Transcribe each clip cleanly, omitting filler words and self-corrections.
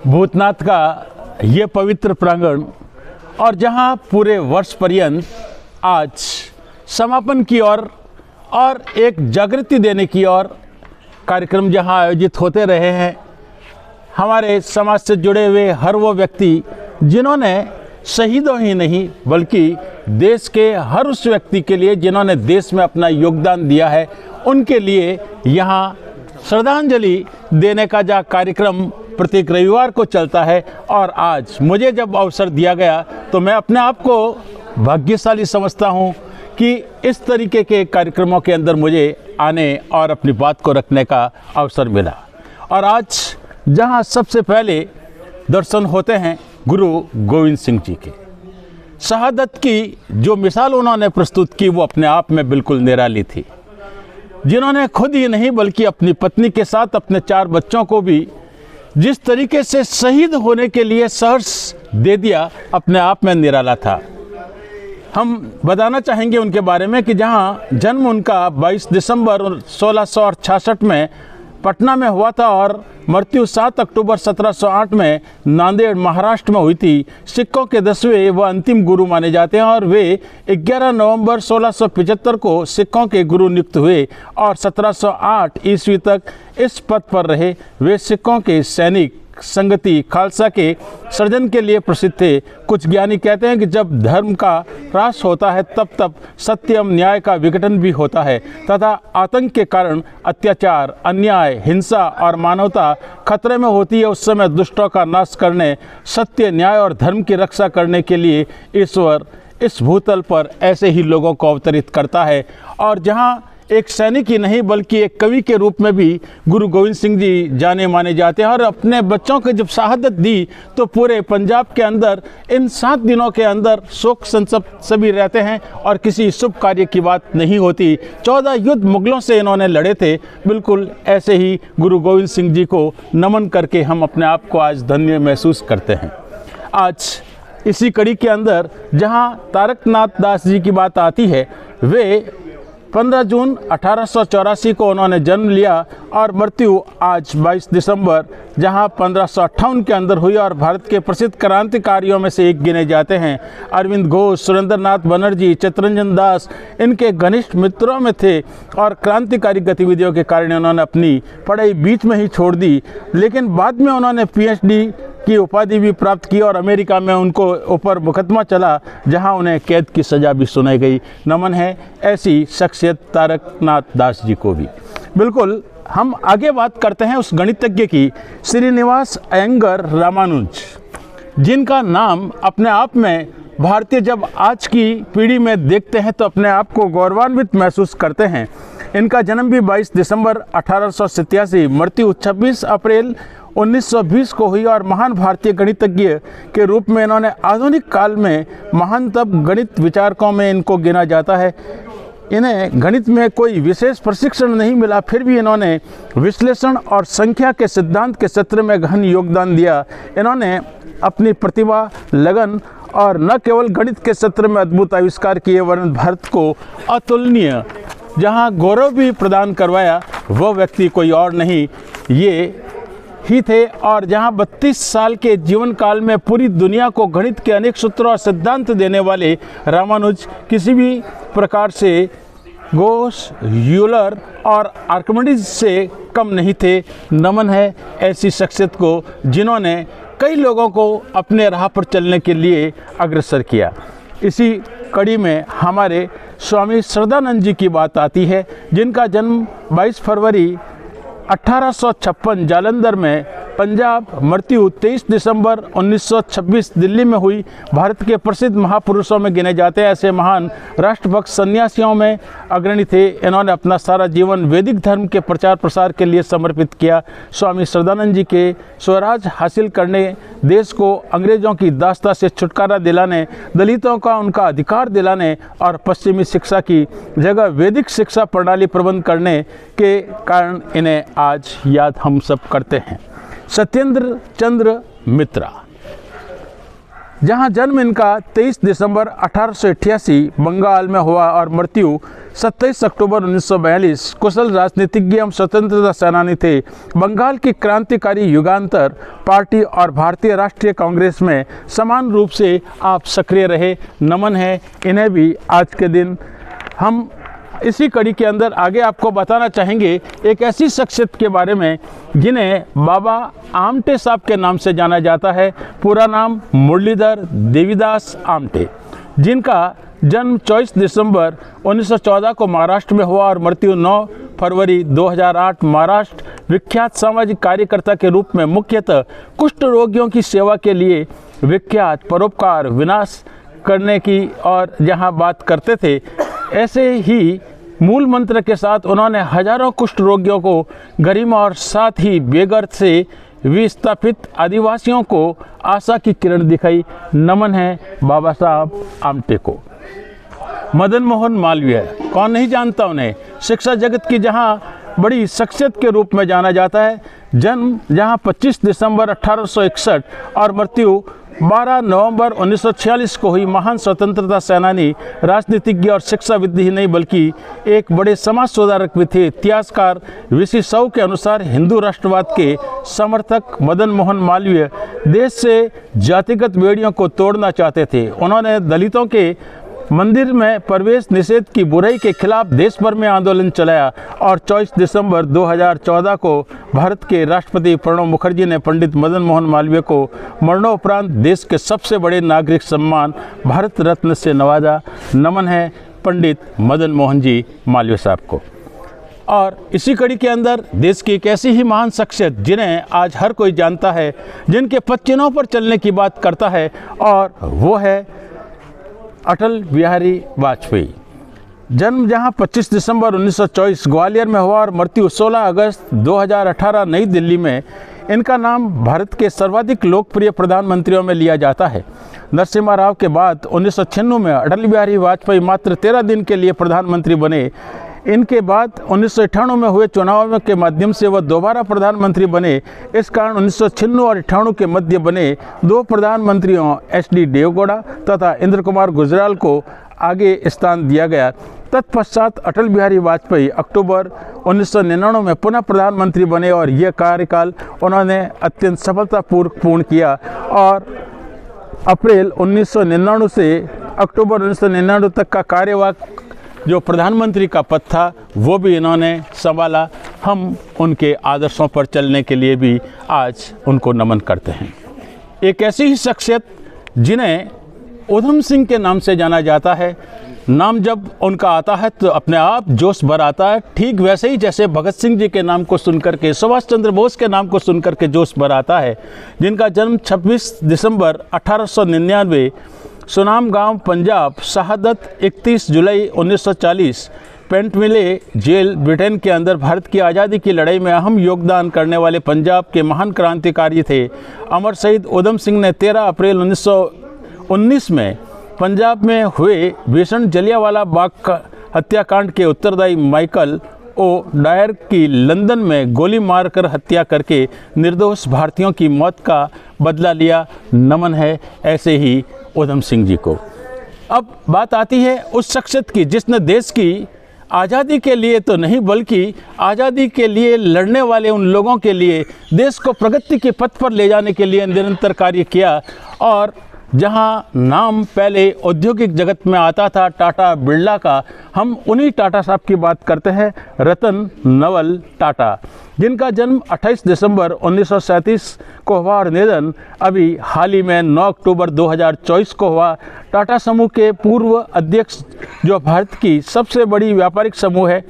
भूतनाथ का ये पवित्र प्रांगण और जहां पूरे वर्ष पर्यंत आज समापन की ओर और एक जागृति देने की ओर कार्यक्रम जहां आयोजित होते रहे हैं। हमारे समाज से जुड़े हुए हर वो व्यक्ति जिन्होंने शहीदों ही नहीं बल्कि देश के हर उस व्यक्ति के लिए जिन्होंने देश में अपना योगदान दिया है, उनके लिए यहाँ श्रद्धांजलि देने का जो कार्यक्रम प्रत्येक रविवार को चलता है। और आज मुझे जब अवसर दिया गया तो मैं अपने आप को भाग्यशाली समझता हूँ कि इस तरीके के कार्यक्रमों के अंदर मुझे आने और अपनी बात को रखने का अवसर मिला। और आज जहाँ सबसे पहले दर्शन होते हैं गुरु गोविंद सिंह जी के, शहादत की जो मिसाल उन्होंने प्रस्तुत की वो अपने आप में बिल्कुल निराली थी, जिन्होंने खुद ही नहीं बल्कि अपनी पत्नी के साथ अपने 4 बच्चों को भी जिस तरीके से शहीद होने के लिए सहर्ष दे दिया, अपने आप में निराला था। हम बताना चाहेंगे उनके बारे में कि जहां जन्म उनका 22 दिसंबर 1666 में पटना में हुआ था और मृत्यु 7 अक्टूबर 1708 में नांदेड़ महाराष्ट्र में हुई थी। सिखों के 10वें व अंतिम गुरु माने जाते हैं और वे 11 नवंबर 1675 को सिखों के गुरु नियुक्त हुए और 1708 ईस्वी तक इस पद पर रहे। वे सिखों के सैनिक संगति खालसा के सृजन के लिए प्रसिद्ध थे। कुछ ज्ञानी कहते हैं कि जब धर्म का ह्रास होता है तब सत्यम न्याय का विघटन भी होता है तथा आतंक के कारण अत्याचार, अन्याय, हिंसा और मानवता खतरे में होती है। उस समय दुष्टों का नाश करने, सत्य, न्याय और धर्म की रक्षा करने के लिए ईश्वर इस भूतल पर ऐसे ही लोगों को अवतरित करता है। और जहाँ एक सैनिक ही नहीं बल्कि एक कवि के रूप में भी गुरु गोविंद सिंह जी जाने माने जाते हैं। और अपने बच्चों को जब शहादत दी तो पूरे पंजाब के अंदर इन 7 दिनों के अंदर शोक संतप्त सभी रहते हैं और किसी शुभ कार्य की बात नहीं होती। 14 युद्ध मुगलों से इन्होंने लड़े थे। बिल्कुल ऐसे ही गुरु गोविंद सिंह जी को नमन करके हम अपने आप को आज धन्य महसूस करते हैं। आज इसी कड़ी के अंदर जहाँ तारकनाथ दास जी की बात आती है, वे 15 जून 1884 को उन्होंने जन्म लिया और मृत्यु आज 22 दिसंबर जहां 1558 के अंदर हुई और भारत के प्रसिद्ध क्रांतिकारियों में से एक गिने जाते हैं। अरविंद घोष, सुरेंद्रनाथ बनर्जी, चित्तरंजन दास इनके घनिष्ठ मित्रों में थे और क्रांतिकारी गतिविधियों के कारण उन्होंने अपनी पढ़ाई बीच में ही छोड़ दी। लेकिन बाद में उन्होंने PhD की उपाधि भी प्राप्त की और अमेरिका में उनको ऊपर मुकदमा चला जहां उन्हें कैद की सज़ा भी सुनाई गई। नमन है ऐसी शख्सियत तारकनाथ दास जी को भी। बिल्कुल हम आगे बात करते हैं उस गणितज्ञ की, श्रीनिवास अयंगर रामानुज, जिनका नाम अपने आप में भारतीय जब आज की पीढ़ी में देखते हैं तो अपने आप को गौरवान्वित महसूस करते हैं। इनका जन्म भी 22 दिसंबर 1887, मृत्यु 26 अप्रैल 1920 को हुई और महान भारतीय गणितज्ञ के रूप में इन्होंने आधुनिक काल में महानतम गणित विचारकों में इनको गिना जाता है। इन्हें गणित में कोई विशेष प्रशिक्षण नहीं मिला, फिर भी इन्होंने विश्लेषण और संख्या के सिद्धांत के क्षेत्र में गहन योगदान दिया। इन्होंने अपनी प्रतिभा, लगन और न केवल गणित के क्षेत्र में अद्भुत आविष्कार किए वरन भारत को अतुलनीय जहां गौरव भी प्रदान करवाया, वह व्यक्ति कोई और नहीं ये ही थे। और जहां 32 साल के जीवन काल में पूरी दुनिया को गणित के अनेक सूत्रों और सिद्धांत देने वाले रामानुज किसी भी प्रकार से गोस, यूलर और आर्किमिडीज से कम नहीं थे। नमन है ऐसी शख्सियत को जिन्होंने कई लोगों को अपने राह पर चलने के लिए अग्रसर किया। इसी कड़ी में हमारे स्वामी श्रद्धानंद जी की बात आती है, जिनका जन्म 22 फरवरी 1856 जालंधर में पंजाब, मृत्यु 23 दिसंबर 1926 दिल्ली में हुई। भारत के प्रसिद्ध महापुरुषों में गिने जाते हैं। ऐसे महान राष्ट्रभक्त सन्यासियों में अग्रणी थे। इन्होंने अपना सारा जीवन वैदिक धर्म के प्रचार प्रसार के लिए समर्पित किया। स्वामी श्रद्धानंद जी के स्वराज हासिल करने, देश को अंग्रेजों की दास्ता से छुटकारा दिलाने, दलितों का उनका अधिकार दिलाने और पश्चिमी शिक्षा की जगह वैदिक शिक्षा प्रणाली प्रबंध करने के कारण इन्हें आज याद हम सब करते हैं। सत्येंद्र चंद्र मित्रा, जहां जन्म इनका 23 दिसंबर 1888 बंगाल में हुआ और मृत्यु 27 अक्टूबर 1942। कुशल राजनीतिज्ञ एवं स्वतंत्रता सेनानी थे। बंगाल की क्रांतिकारी युगांतर पार्टी और भारतीय राष्ट्रीय कांग्रेस में समान रूप से आप सक्रिय रहे। नमन है इन्हें भी आज के दिन। हम इसी कड़ी के अंदर आगे आपको बताना चाहेंगे एक ऐसी शख्सियत के बारे में जिन्हें बाबा आमटे साहब के नाम से जाना जाता है। पूरा नाम मुरलीधर देवीदास आमटे, जिनका जन्म 24 दिसंबर 1914 को महाराष्ट्र में हुआ और मृत्यु 9 फरवरी 2008। महाराष्ट्र विख्यात सामाजिक कार्यकर्ता के रूप में मुख्यतः कुष्ठ रोगियों की सेवा के लिए विख्यात, परोपकार विनाश करने की और जहां बात करते थे, ऐसे ही मूल मंत्र के साथ उन्होंने हजारों कुष्ठ रोगियों को गरिमा और साथ ही बेघर से विस्थापित आदिवासियों को आशा की किरण दिखाई। नमन है बाबा साहब आमटे को। मदन मोहन मालवीय, कौन नहीं जानता उन्हें। शिक्षा जगत की जहां बड़ी शख्सियत के रूप में जाना जाता है। जन्म जहां 25 दिसंबर 1861 और मृत्यु 12 नवंबर 1946 को हुई। महान स्वतंत्रता सेनानी, राजनीतिज्ञ और शिक्षाविद ही नहीं बल्कि एक बड़े समाज सुधारक भी थे। इतिहासकार वीसी साहू के अनुसार हिंदू राष्ट्रवाद के समर्थक मदन मोहन मालवीय देश से जातिगत बेड़ियों को तोड़ना चाहते थे। उन्होंने दलितों के मंदिर में प्रवेश निषेध की बुराई के खिलाफ देश भर में आंदोलन चलाया और 24 दिसंबर 2014 को भारत के राष्ट्रपति प्रणब मुखर्जी ने पंडित मदन मोहन मालवीय को मरणोपरांत देश के सबसे बड़े नागरिक सम्मान भारत रत्न से नवाजा। नमन है पंडित मदन मोहन जी मालवीय साहब को। और इसी कड़ी के अंदर देश की एक ऐसी ही महान शख्सियत जिन्हें आज हर कोई जानता है, जिनके पदचिन्हों पर चलने की बात करता है, और वो है अटल बिहारी वाजपेयी। जन्म जहां 25 दिसंबर 1924 ग्वालियर में हुआ और मृत्यु 16 अगस्त 2018 नई दिल्ली में। इनका नाम भारत के सर्वाधिक लोकप्रिय प्रधानमंत्रियों में लिया जाता है। नरसिम्हा राव के बाद 1996 में अटल बिहारी वाजपेयी मात्र 13 दिन के लिए प्रधानमंत्री बने। इनके बाद 1998 में हुए चुनाव के माध्यम से वह दोबारा प्रधानमंत्री बने। इस कारण 1996 और 98 के मध्य बने दो प्रधानमंत्रियों HD देवगौड़ा तथा इंद्र कुमार गुजराल को आगे स्थान दिया गया। तत्पश्चात अटल बिहारी वाजपेयी अक्टूबर 1999 में पुनः प्रधानमंत्री बने और यह कार्यकाल उन्होंने अत्यंत सफलतापूर्वक पूर्ण किया और अप्रैल 1999 से अक्टूबर 1999 तक का कार्यवाहक जो प्रधानमंत्री का पद था वो भी इन्होंने संभाला। हम उनके आदर्शों पर चलने के लिए भी आज उनको नमन करते हैं। एक ऐसी ही शख्सियत जिन्हें उधम सिंह के नाम से जाना जाता है। नाम जब उनका आता है तो अपने आप जोश भर आता है, ठीक वैसे ही जैसे भगत सिंह जी के नाम को सुनकर के, सुभाष चंद्र बोस के नाम को सुनकर के जोश भर आता है। जिनका जन्म 26 दिसंबर 1899 सुनाम गांव पंजाब, शहादत 31 जुलाई 1940, पेंटमिले जेल ब्रिटेन के अंदर भारत की आज़ादी की लड़ाई में अहम योगदान करने वाले पंजाब के महान क्रांतिकारी थे। अमर शहीद उधम सिंह ने 13 अप्रैल 1919 में पंजाब में हुए भीषण जलियांवाला बाग हत्याकांड के उत्तरदायी माइकल ओ डायर की लंदन में गोली मारकर हत्या करके निर्दोष भारतीयों की मौत का बदला लिया। नमन है ऐसे ही उधम सिंह जी को। अब बात आती है उस शख्सियत की जिसने देश की आज़ादी के लिए तो नहीं बल्कि आज़ादी के लिए लड़ने वाले उन लोगों के लिए देश को प्रगति के पथ पर ले जाने के लिए निरंतर कार्य किया। और जहां नाम पहले औद्योगिक जगत में आता था टाटा बिरला का, हम उन्हीं टाटा साहब की बात करते हैं, रतन नवल टाटा, जिनका जन्म 28 दिसंबर 1937 को हुआ और निधन अभी हाल ही में 9 अक्टूबर 2024 को हुआ। टाटा समूह के पूर्व अध्यक्ष जो भारत की सबसे बड़ी व्यापारिक समूह है,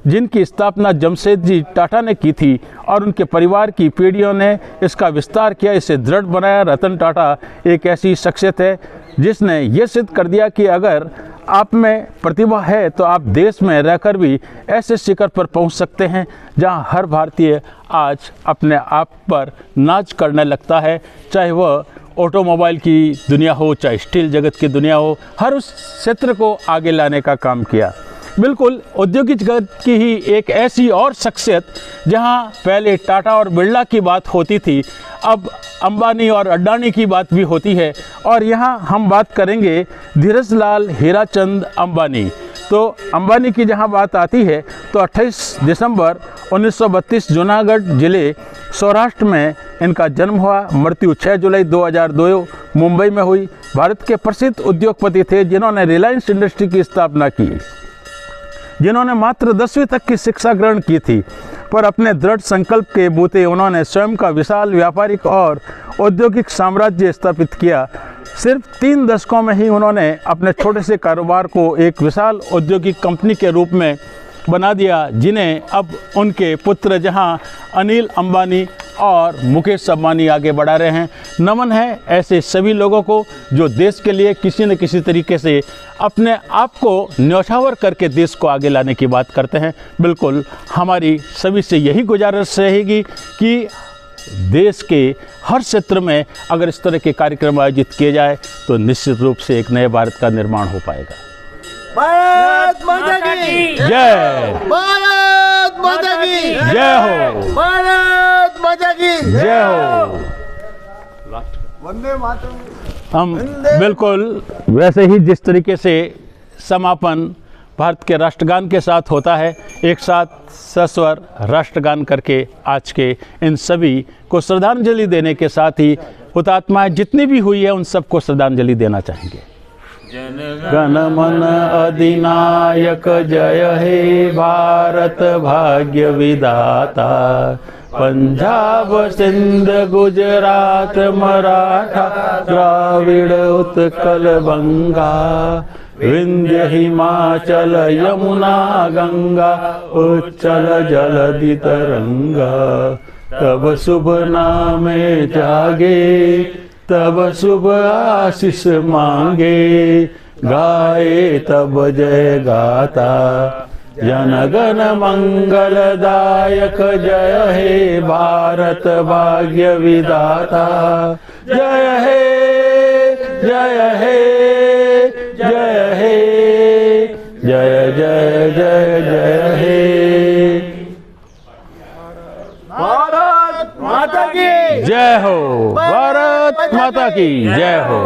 जिनकी स्थापना जमशेदजी टाटा ने की थी और उनके परिवार की पीढ़ियों ने इसका विस्तार किया, इसे दृढ़ बनाया। रतन टाटा एक ऐसी शख्सियत है जिसने ये सिद्ध कर दिया कि अगर आप में प्रतिभा है तो आप देश में रहकर भी ऐसे शिखर पर पहुंच सकते हैं जहां हर भारतीय आज अपने आप पर नाज करने लगता है, चाहे वह ऑटोमोबाइल की दुनिया हो, चाहे स्टील जगत की दुनिया हो, हर उस क्षेत्र को आगे लाने का काम किया। बिल्कुल औद्योगिक जगत की ही एक ऐसी और शख्सियत जहां पहले टाटा और बिरला की बात होती थी, अब अंबानी और अडानी की बात भी होती है और यहाँ हम बात करेंगे धीरज लाल हीराचंद अंबानी। तो अंबानी की जहाँ बात आती है तो 28 दिसंबर 1932 जूनागढ़ जिले सौराष्ट्र में इनका जन्म हुआ। मृत्यु 6 जुलाई 2002 मुंबई में हुई। भारत के प्रसिद्ध उद्योगपति थे जिन्होंने रिलायंस इंडस्ट्री की स्थापना की, जिन्होंने मात्र 10वीं तक की शिक्षा ग्रहण की थी, पर अपने दृढ़ संकल्प के बूते उन्होंने स्वयं का विशाल व्यापारिक और औद्योगिक साम्राज्य स्थापित किया। सिर्फ 3 दशकों में ही उन्होंने अपने छोटे से कारोबार को एक विशाल औद्योगिक कंपनी के रूप में बना दिया, जिन्हें अब उनके पुत्र जहां अनिल अंबानी और मुकेश अंबानी आगे बढ़ा रहे हैं। नमन है ऐसे सभी लोगों को जो देश के लिए किसी न किसी तरीके से अपने आप को न्यौछावर करके देश को आगे लाने की बात करते हैं। बिल्कुल हमारी सभी से यही गुजारिश रहेगी कि देश के हर क्षेत्र में अगर इस तरह के कार्यक्रम आयोजित किए जाए तो निश्चित रूप से एक नए भारत का निर्माण हो पाएगा। भारत माता की जय, भारत माता की जय हो, भारत माता की जय हो। वंदे मातरम। हम बिल्कुल वैसे ही जिस तरीके से समापन भारत के राष्ट्रगान के साथ होता है, एक साथ सस्वर राष्ट्रगान करके आज के इन सभी को श्रद्धांजलि देने के साथ ही हुतात्माएं जितनी भी हुई है उन सबको श्रद्धांजलि देना चाहेंगे। गण मन अधिनायक जय हे भारत भाग्य विधाता, पंजाब सिंध गुजरात मराठा द्राविड़ उत्कल बंगा, विंध्य हिमाचल यमुना गंगा उच्चल जलधि तरंगा, तब शुभ नामे जागे तब शुभ आशीष मांगे, गाए तब जय गाता जन गण मंगलदायक जय हे भारत भाग्य विधाता, जय हे जय हे जय हे जय जय जय जय हे। भारत माता की जय हो, भारत माता की जय हो।